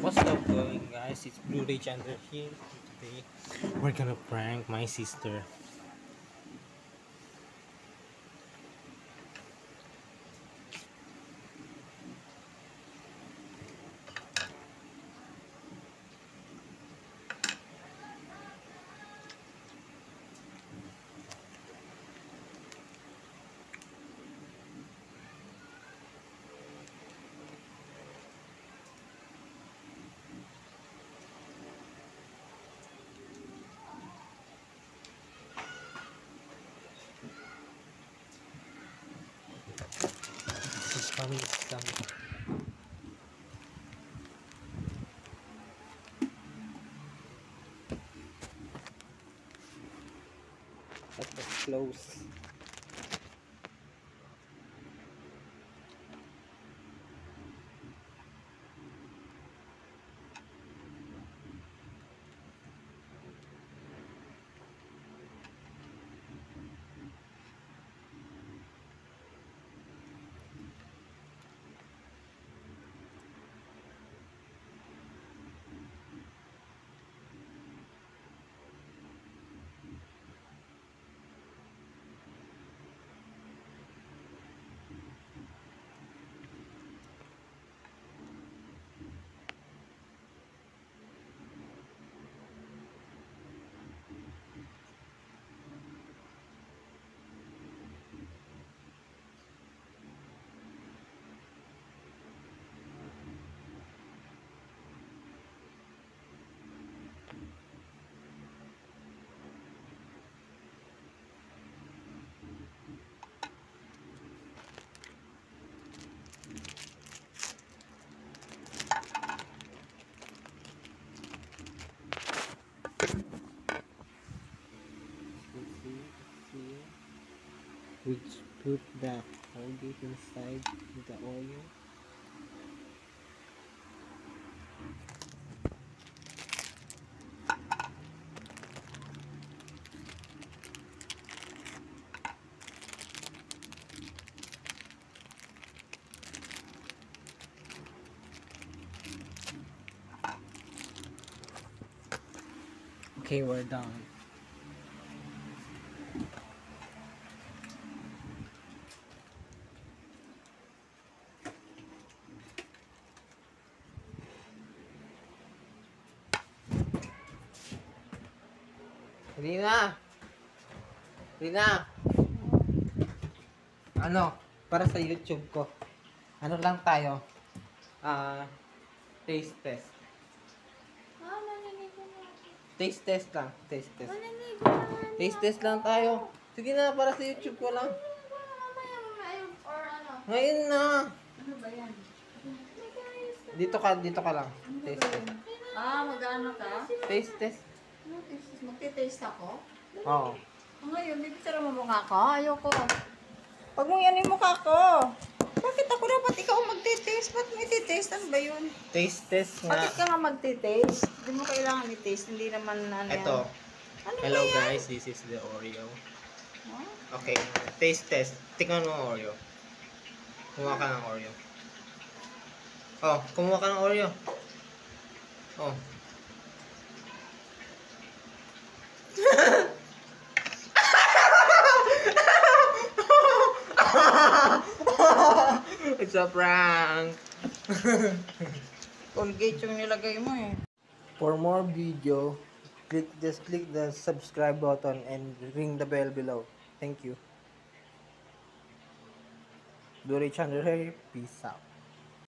What's up going guys, it's Blue Ray Chandler here. Today we're gonna prank my sister. She's coming some. That was close. We put the Colgate inside the oil. Okay, we're done. Rina! Rina! Ano? Para sa YouTube ko. Ano lang tayo? Taste test. Naliligo na ako. Taste test lang. Taste test. Naliligo na Taste test lang tayo. Sige na, para sa YouTube ko lang. Naliligo na mamaya ayun, or ano. Ngayon na. Ano ba yan? Dito ka lang. Taste test. Mag-ano ka? Taste test. Magtitaste ako? Oo. Ngayon, bibitsara mo mukha ko? Ayoko. Pag mo yan yung mukha ko. Bakit ako dapat ikaw magtitaste? Ba't may titaste? Ano ba yun? Taste test nga. Bakit ka nga magtitaste? Hindi mo kailangan i-taste. Hindi naman ano yan. Ito. Ano Hello ba yan? guys, this is the Oreo. Huh? Okay, taste test. Tingnan mo ang Oreo. Kumuha ka ng Oreo. Oh, kumuha ka ng Oreo. Oh. It's a prank. Colgate yung nilagay mo eh. For more video, click the subscribe button and ring the bell below. Thank you. Blue Ray Chandler here. Peace out.